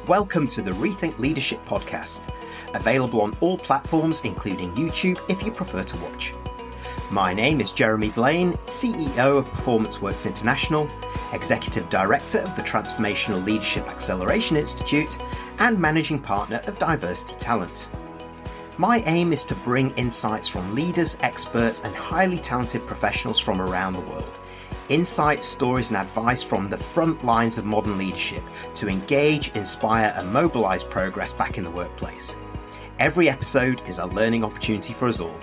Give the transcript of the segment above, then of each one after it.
Welcome to the Rethink Leadership podcast, available on all platforms including YouTube if you prefer to watch. My name is Jeremy Blaine, CEO of Performance Works International, Executive Director of the Transformational Leadership Acceleration Institute, and Managing Partner of Diversity Talent. My aim is to bring insights from leaders, experts, and highly talented professionals from around the world. Insights, stories, and advice from the front lines of modern leadership to engage, inspire, and mobilize progress back in the workplace. Every episode is a learning opportunity for us all.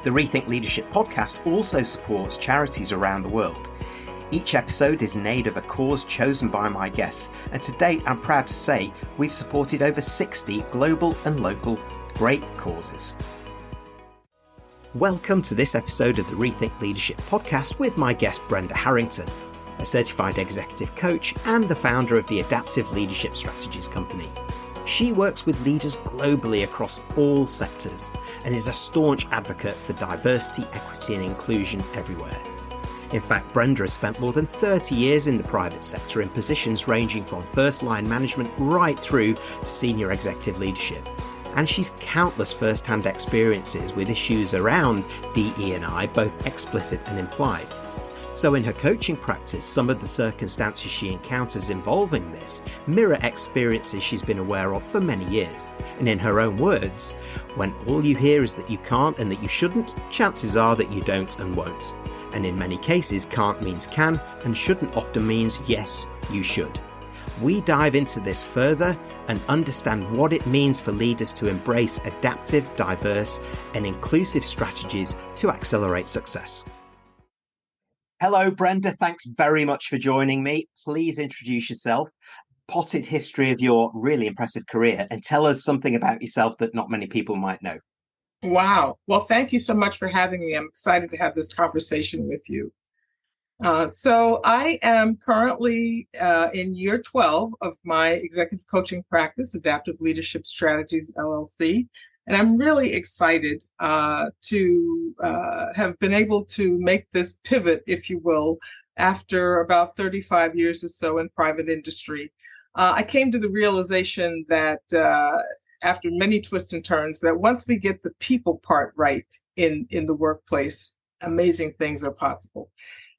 The Rethink Leadership podcast also supports charities around the world. Each episode is in aid of a cause chosen by my guests, and to date I'm proud to say we've supported over 60 global and local great causes. Welcome to this episode of the Rethink Leadership podcast with my guest Brenda Harrington, a certified executive coach and the founder of the Adaptive Leadership Strategies company. She works with leaders globally across all sectors and is a staunch advocate for diversity, equity and inclusion everywhere. In fact, Brenda has spent more than 30 years in the private sector in positions ranging from first-line management right through to senior executive leadership. And she's countless first-hand experiences with issues around DE&I, both explicit and implied. So in her coaching practice, some of the circumstances she encounters involving this mirror experiences she's been aware of for many years. And in her own words, when all you hear is that you can't and that you shouldn't, chances are that you don't and won't. And in many cases, can't means can, and shouldn't often means yes, you should. We dive into this further and understand what it means for leaders to embrace adaptive, diverse, and inclusive strategies to accelerate success. Hello, Brenda. Thanks very much for joining me. Please introduce yourself, potted history of your really impressive career, and tell us something about yourself that not many people might know. Wow. Well, thank you so much for having me. I'm excited to have this conversation with you. So I am currently in year 12 of my executive coaching practice, Adaptive Leadership Strategies LLC. And I'm really excited to have been able to make this pivot, if you will, after about 35 years or so in private industry. I came to the realization that after many twists and turns, that once we get the people part right in the workplace, amazing things are possible.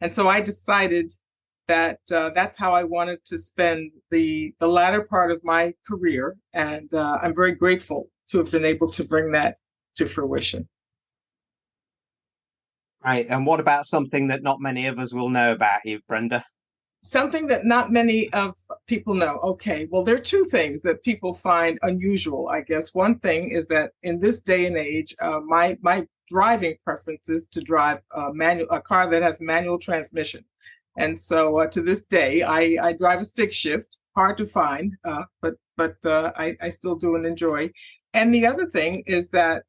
And so I decided that that's how I wanted to spend the latter part of my career. And I'm very grateful to have been able to bring that to fruition. Right. And what about something that not many of us will know about you, Brenda? Something that not many of people know. Okay, well, there are two things that people find unusual, I guess. One thing is that in this day and age, my driving preference is to drive a car that has manual transmission. And so to this day, I drive a stick shift, hard to find, but I still do and enjoy. And the other thing is that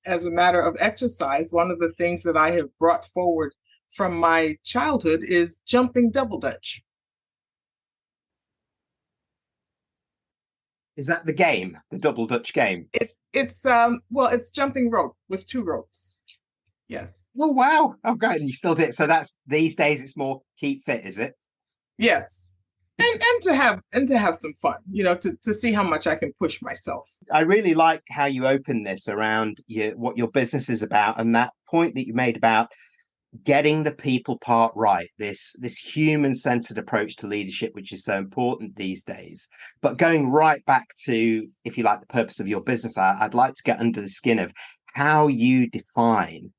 as a matter of exercise, one of the things that I have brought forward from my childhood is jumping double dutch. Is that the game, the double dutch game? It's jumping rope with two ropes. Yes. Oh wow! Oh great, and you still do it. So that's these days. It's more keep fit, is it? Yes, and to have some fun. You know, to see how much I can push myself. I really like how you open this around what your business is about, and that point that you made about getting the people part right, this human-centered approach to leadership, which is so important these days. But going right back to, if you like, the purpose of your business, I'd like to get under the skin of how you define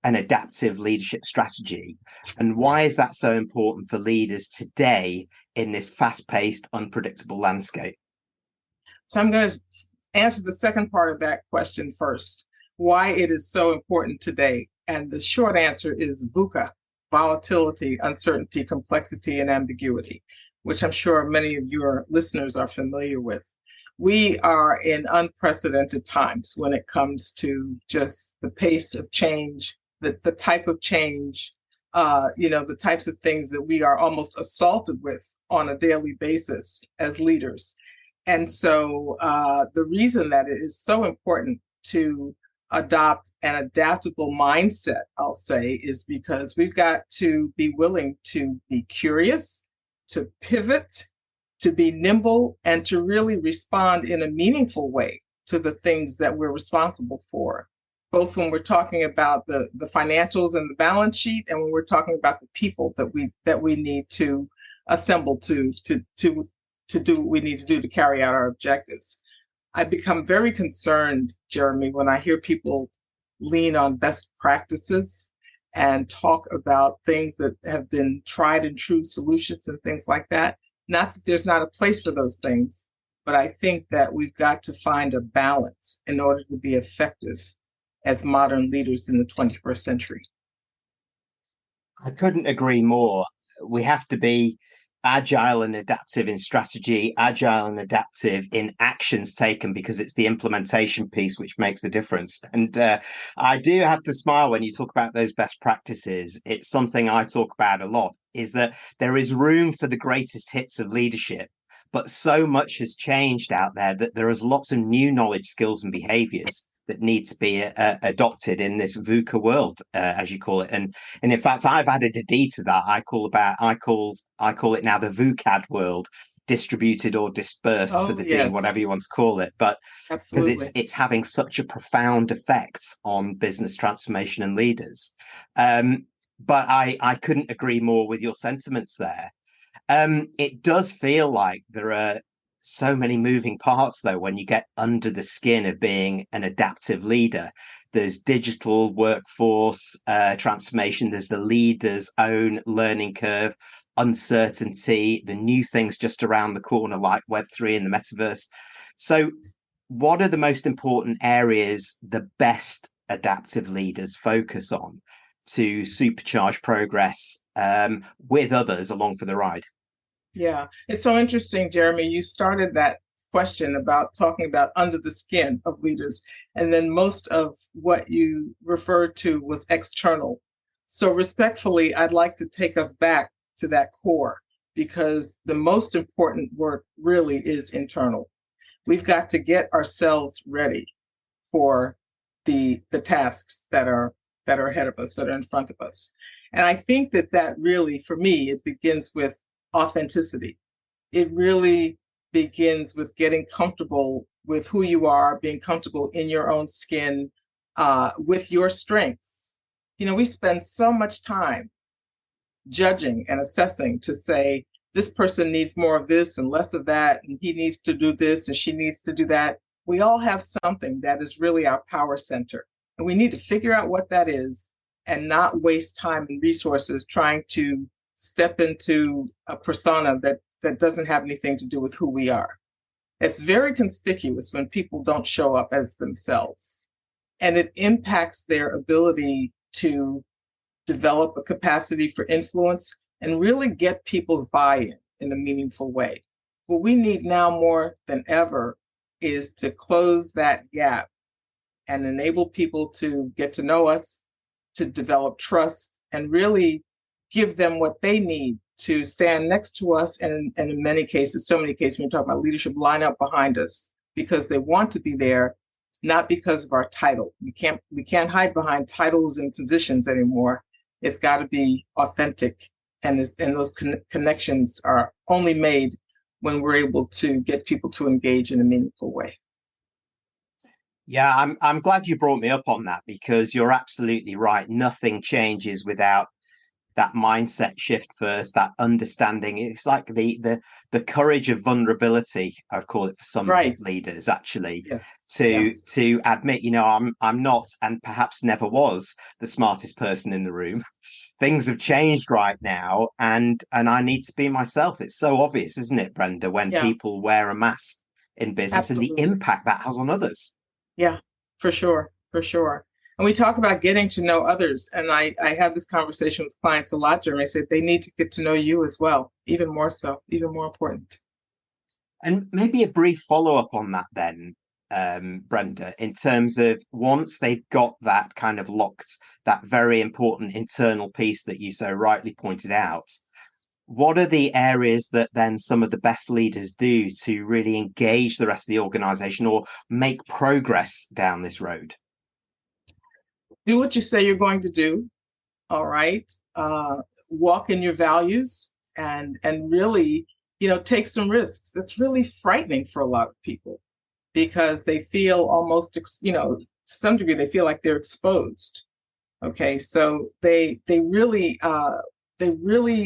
an adaptive leadership strategy, and why is that so important for leaders today in this fast-paced, unpredictable landscape? So I'm going to answer the second part of that question first, why it is so important today. And the short answer is VUCA, volatility, uncertainty, complexity, and ambiguity, which I'm sure many of your listeners are familiar with. We are in unprecedented times when it comes to just the pace of change, the type of change, the types of things that we are almost assaulted with on a daily basis as leaders. And so the reason that it is so important to adopt an adaptable mindset, I'll say, is because we've got to be willing to be curious, to pivot, to be nimble and to really respond in a meaningful way to the things that we're responsible for, both when we're talking about the financials and the balance sheet, and when we're talking about the people that we need to assemble to do what we need to do to carry out our objectives. I become very concerned, Jeremy, when I hear people lean on best practices and talk about things that have been tried and true solutions and things like that. Not that there's not a place for those things, but I think that we've got to find a balance in order to be effective as modern leaders in the 21st century. I couldn't agree more. We have to be agile and adaptive in strategy, agile and adaptive in actions taken, because it's the implementation piece which makes the difference. And I do have to smile when you talk about those best practices. It's something I talk about a lot, is that there is room for the greatest hits of leadership, but so much has changed out there that there is lots of new knowledge, skills, and behaviors that need to be adopted in this VUCA world, as you call it. And in fact, I've added a D to that. I call it now the VUCAD world, distributed or dispersed for the D, whatever you want to call it. But because it's having such a profound effect on business transformation and leaders. But I couldn't agree more with your sentiments there. It does feel like there are so many moving parts, though, when you get under the skin of being an adaptive leader. There's digital workforce transformation, there's the leader's own learning curve, uncertainty, the new things just around the corner like Web3 and the metaverse. So what are the most important areas the best adaptive leaders focus on to supercharge progress with others along for the ride? Yeah, it's so interesting, Jeremy. You started that question about talking about under the skin of leaders, and then most of what you referred to was external. So respectfully, I'd like to take us back to that core, because the most important work really is internal. We've got to get ourselves ready for the tasks that are ahead of us, that are in front of us. And I think that really, for me, it begins with authenticity. It really begins with getting comfortable with who you are, being comfortable in your own skin, with your strengths. You know, we spend so much time judging and assessing to say, this person needs more of this and less of that, and he needs to do this and she needs to do that. We all have something that is really our power center, and we need to figure out what that is and not waste time and resources trying to step into a persona that doesn't have anything to do with who we are. It's very conspicuous when people don't show up as themselves, and it impacts their ability to develop a capacity for influence and really get people's buy-in in a meaningful way. What we need now more than ever is to close that gap and enable people to get to know us, to develop trust, and really give them what they need to stand next to us, and in many cases, so many cases, when we talk about leadership, line up behind us because they want to be there, not because of our title. We can't hide behind titles and positions anymore. It's got to be authentic, and those connections are only made when we're able to get people to engage in a meaningful way. Yeah, I'm glad you brought me up on that, because you're absolutely right. Nothing changes without that mindset shift first, that understanding. It's like the courage of vulnerability, I'd call it, for some leaders, actually, to admit, you know, I'm not, and perhaps never was, the smartest person in the room. Things have changed right now, and I need to be myself. It's so obvious, isn't it, Brenda, when people wear a mask in business and the impact that has on others. Yeah, for sure. And we talk about getting to know others. And I have this conversation with clients a lot, Jeremy. I say they need to get to know you as well, even more so, even more important. And maybe a brief follow-up on that then, Brenda, in terms of once they've got that kind of locked, that very important internal piece that you so rightly pointed out, what are the areas that then some of the best leaders do to really engage the rest of the organization or make progress down this road? Do what you say you're going to do. All right. Walk in your values, and really take some risks. That's really frightening for a lot of people because they feel almost, to some degree, they feel like they're exposed. Okay, so they really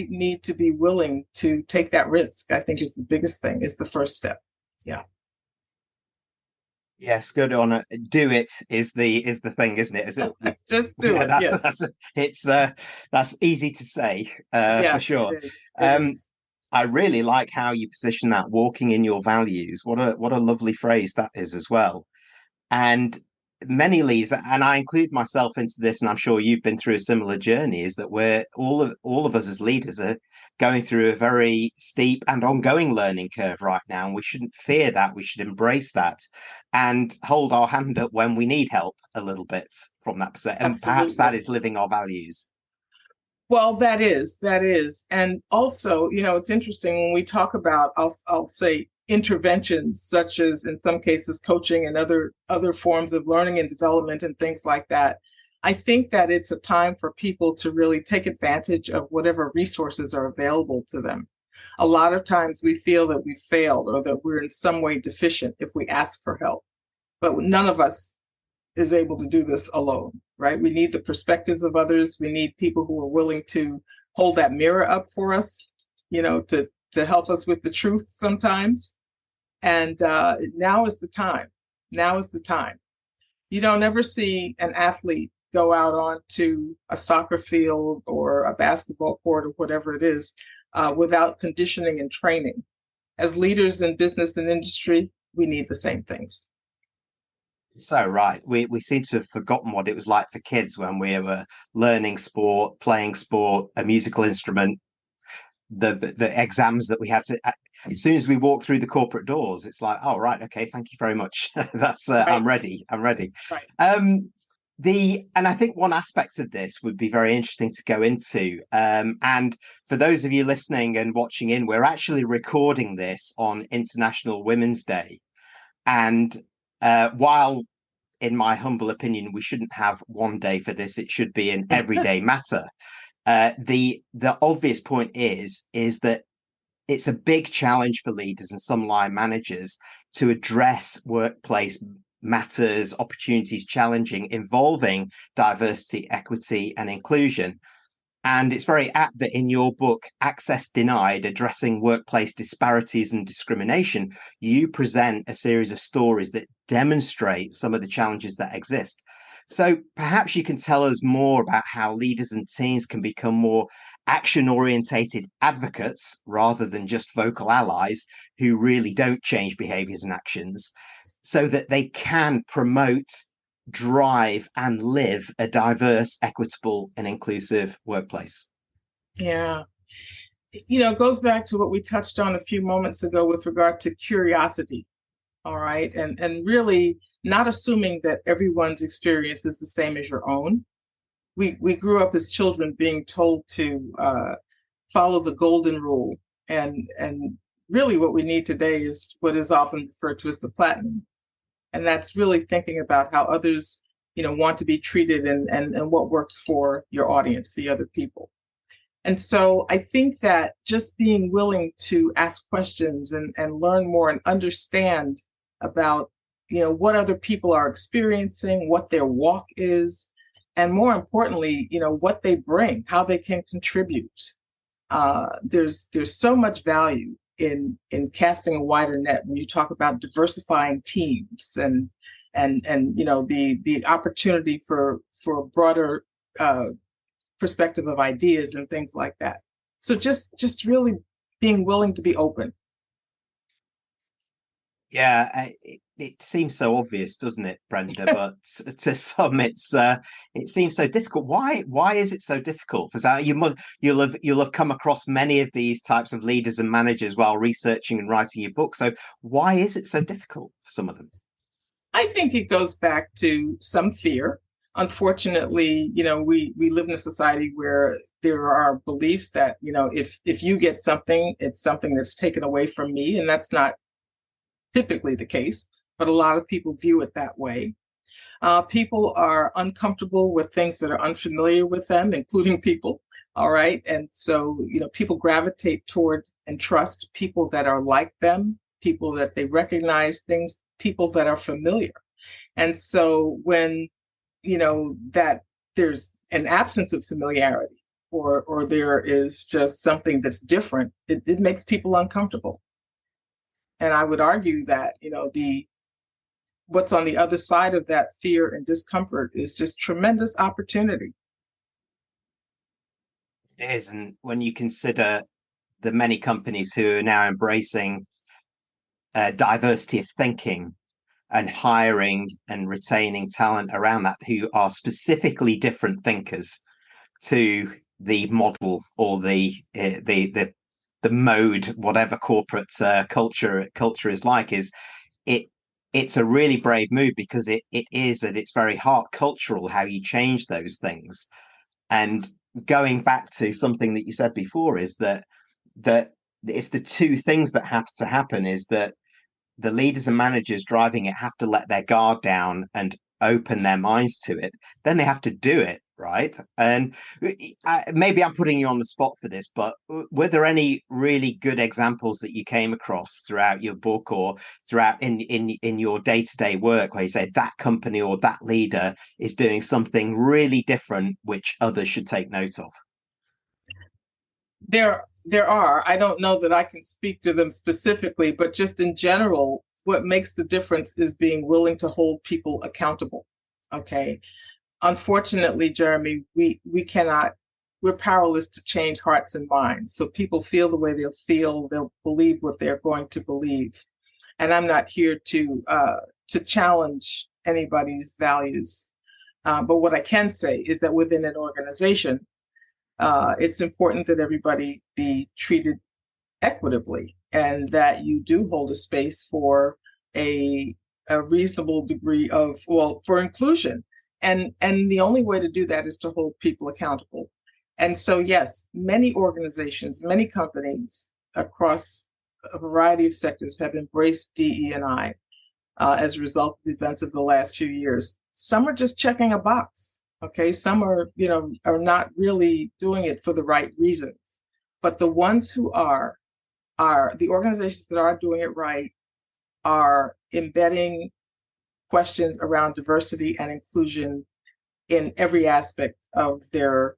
need to be willing to take that risk. I think is the biggest thing, is the first step. Yeah. Yes, good on it. Do it is the thing, isn't it? Just do it. That's easy to say, for sure. It is. I really like how you position that, walking in your values. What a lovely phrase that is as well. And many leaders, and I include myself into this, and I'm sure you've been through a similar journey, is that we're all of us as leaders are going through a very steep and ongoing learning curve right now, and we shouldn't fear that. We should embrace that and hold our hand up when we need help a little bit from that perspective. And perhaps that is living our values. Well, that is. And also, it's interesting when we talk about, I'll say, interventions, such as in some cases coaching and other forms of learning and development and things like that. I think that it's a time for people to really take advantage of whatever resources are available to them. A lot of times we feel that we failed or that we're in some way deficient if we ask for help, but none of us is able to do this alone, right? We need the perspectives of others. We need people who are willing to hold that mirror up for us, to help us with the truth sometimes. And now is the time. You don't ever see an athlete go out onto a soccer field or a basketball court or whatever it is without conditioning and training. As leaders in business and industry, we need the same things. So right, we seem to have forgotten what it was like for kids when we were learning sport, playing sport, a musical instrument, the exams that we had to. As soon as we walk through the corporate doors, it's like, oh right, okay, thank you very much. That's Right. I'm ready. Right. And I think one aspect of this would be very interesting to go into. And for those of you listening and watching in, we're actually recording this on International Women's Day. And while, in my humble opinion, we shouldn't have one day for this, it should be an everyday matter. The obvious point is that it's a big challenge for leaders and some line managers to address workplace matters, opportunities challenging, involving diversity, equity, and inclusion. And it's very apt that in your book, Access Denied, Addressing Workplace Disparities and Discrimination, you present a series of stories that demonstrate some of the challenges that exist. So perhaps you can tell us more about how leaders and teams can become more action-orientated advocates rather than just vocal allies who really don't change behaviors and actions, so that they can promote, drive, and live a diverse, equitable, and inclusive workplace. Yeah. It goes back to what we touched on a few moments ago with regard to curiosity. All right. And really not assuming that everyone's experience is the same as your own. We grew up as children being told to follow the golden rule. And really what we need today is what is often referred to as the platinum. And that's really thinking about how others, want to be treated and what works for your audience, the other people. And so I think that just being willing to ask questions and learn more and understand about, what other people are experiencing, what their walk is, and more importantly, what they bring, how they can contribute. There's so much value in casting a wider net when you talk about diversifying teams and the opportunity for a broader perspective of ideas and things like that. So just really being willing to be open. Yeah, it seems so obvious, doesn't it, Brenda? But to some, it seems so difficult. Why is it so difficult? Because you'll have come across many of these types of leaders and managers while researching and writing your book. So why is it so difficult for some of them? I think it goes back to some fear. Unfortunately, we live in a society where there are beliefs that, if you get something, it's something that's taken away from me, and that's not typically the case, but a lot of people view it that way. People are uncomfortable with things that are unfamiliar with them, including people. All right. And so, people gravitate toward and trust people that are like them, people that they recognize, things, people that are familiar. And so when, that there's an absence of familiarity, or there is just something that's different, it makes people uncomfortable. And I would argue that, what's on the other side of that fear and discomfort is just tremendous opportunity. It is. And when you consider the many companies who are now embracing diversity of thinking and hiring and retaining talent around that who are specifically different thinkers to the model or the mode, whatever corporate culture is like, it's a really brave move, because it is at its very heart cultural how you change those things. And going back to something that you said before, is that it's the two things that have to happen, is that the leaders and managers driving it have to let their guard down and open their minds to it. Then they have to do it, right? And maybe I'm putting you on the spot for this, but were there any really good examples that you came across throughout your book or throughout in your day-to-day work, where you say that company or that leader is doing something really different which others should take note of? There are. I don't know that I can speak to them specifically, but just in general, what makes the difference is being willing to hold people accountable. Okay. Unfortunately, Jeremy, we cannot, we're powerless to change hearts and minds. So people feel the way they'll feel, they'll believe what they're going to believe. And I'm not here to challenge anybody's values. But what I can say is that within an organization, it's important that everybody be treated equitably, and that you do hold a space for a reasonable degree of, for inclusion. And the only way to do that is to hold people accountable. And so, yes, many organizations, many companies across a variety of sectors have embraced DE&I as a result of the events of the last few years. Some are just checking a box. Okay, some are not really doing it for the right reasons. But the ones who are the organizations that are doing it right, are embedding questions around diversity and inclusion in every aspect of their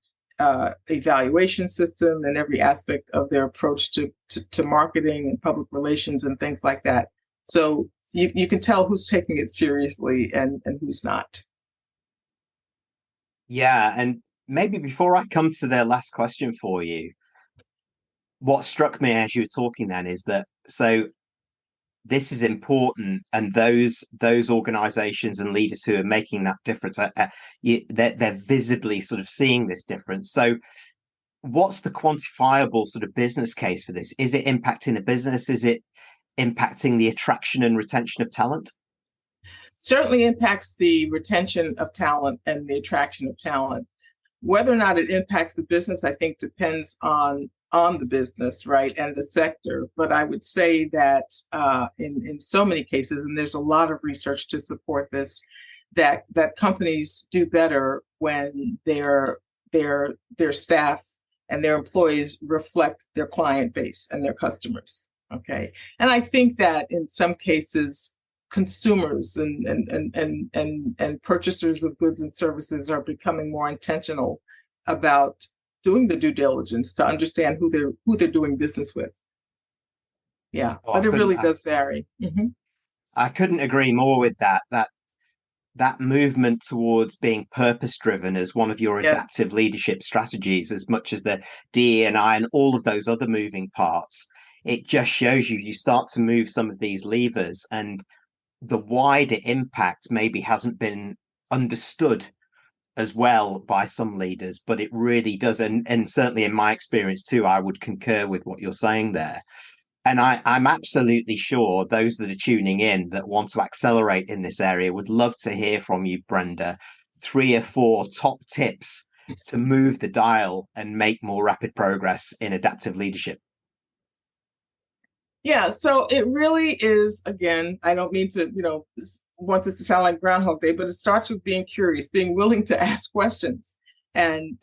evaluation system and every aspect of their approach to marketing and public relations and things like that. So you can tell who's taking it seriously and who's not. Yeah, and maybe before I come to the last question for you, what struck me as you were talking then is that, so this is important, and those organizations and leaders who are making that difference, they're visibly sort of seeing this difference. So what's the quantifiable sort of business case for this? Is it impacting the business? Is it impacting the attraction and retention of talent? Certainly impacts the retention of talent and the attraction of talent. Whether or not it impacts the business, I think, depends on the business, right, and the sector. But I would say that in so many cases, and there's a lot of research to support this, that companies do better when their staff and their employees reflect their client base and their customers. Okay, and I think that in some cases, consumers and purchasers of goods and services are becoming more intentional about doing the due diligence to understand who they're doing business with. Yeah, but it really does vary. Mm-hmm. I couldn't agree more with that movement towards being purpose driven as one of your adaptive leadership strategies, as much as the DE&I and all of those other moving parts. It just shows you start to move some of these levers, and the wider impact maybe hasn't been understood as well by some leaders, but it really does. And certainly in my experience too, I would concur with what you're saying there. And I'm absolutely sure those that are tuning in that want to accelerate in this area would love to hear from you, Brenda. 3 or 4 top tips to move the dial and make more rapid progress in adaptive leadership. Yeah, so it really is, again, I don't mean to, want this to sound like Groundhog Day, but it starts with being curious, being willing to ask questions. and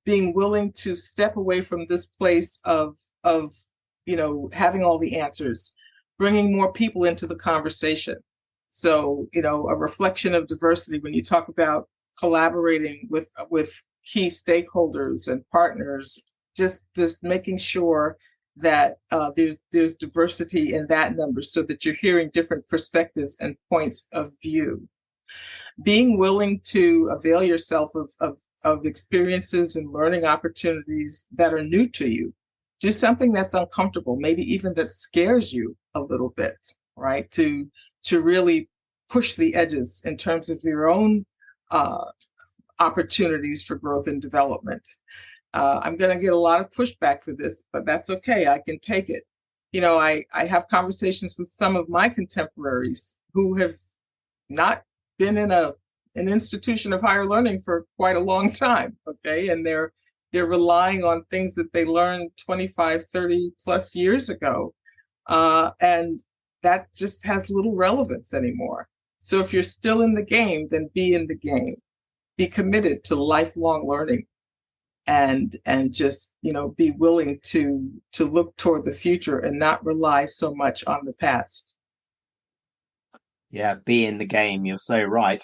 being willing to step away from this place of having all the answers, bringing more people into the conversation. So, a reflection of diversity when you talk about collaborating with key stakeholders and partners, just making sure that there's diversity in that number so that you're hearing different perspectives and points of view. Being willing to avail yourself of experiences and learning opportunities that are new to you. Do something that's uncomfortable, maybe even that scares you a little bit, right? To really push the edges in terms of your own opportunities for growth and development. I'm going to get a lot of pushback for this, but that's okay. I can take it. I have conversations with some of my contemporaries who have not been in an institution of higher learning for quite a long time, okay? And they're relying on things that they learned 25, 30 plus years ago. And that just has little relevance anymore. So if you're still in the game, then be in the game. Be committed to lifelong learning and just, be willing to look toward the future and not rely so much on the past. Yeah, be in the game. You're so right.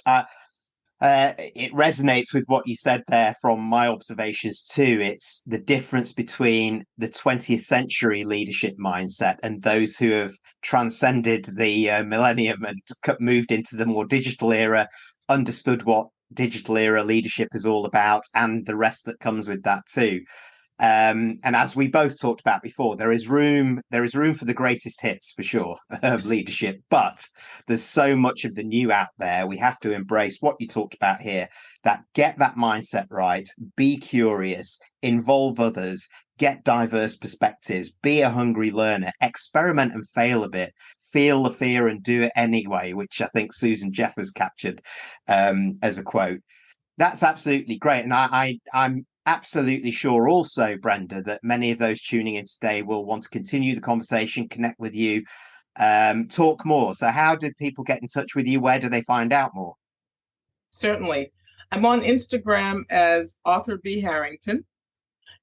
It resonates with what you said there from my observations too. It's the difference between the 20th century leadership mindset and those who have transcended the millennium and moved into the more digital era, understood what digital era leadership is all about and the rest that comes with that too. And as we both talked about before, there is room for the greatest hits for sure of leadership, but there's so much of the new out there. We have to embrace what you talked about here, that get that mindset right, be curious, involve others, get diverse perspectives, be a hungry learner, experiment and fail a bit, feel the fear and do it anyway, which I think Susan Jeffers captured as a quote. That's absolutely great. And I'm absolutely sure also, Brenda, that many of those tuning in today will want to continue the conversation, connect with you, talk more. So how do people get in touch with you? Where do they find out more? Certainly. I'm on Instagram as author B. Harrington,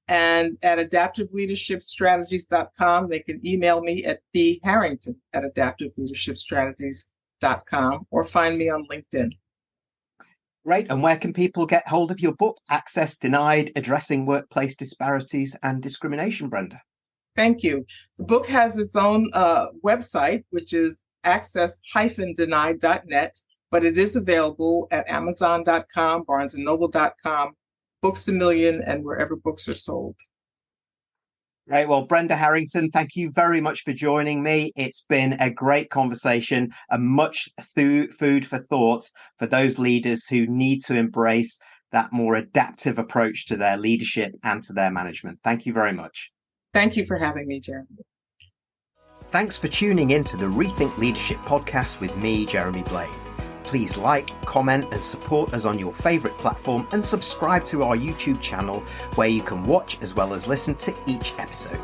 and at adaptiveleadershipstrategies.com. They can email me at bharrington@adaptiveleadershipstrategies.com or find me on LinkedIn. Great. And where can people get hold of your book, Access Denied, Addressing Workplace Disparities and Discrimination, Brenda? Thank you. The book has its own website, which is access-denied.net, but it is available at amazon.com, barnesandnoble.com, Books A Million, and wherever books are sold. Right. Well, Brenda Harrington, thank you very much for joining me. It's been a great conversation and much food for thought for those leaders who need to embrace that more adaptive approach to their leadership and to their management. Thank you very much. Thank you for having me, Jeremy. Thanks for tuning in to the Rethink Leadership podcast with me, Jeremy Blaine. Please like, comment and support us on your favourite platform and subscribe to our YouTube channel where you can watch as well as listen to each episode.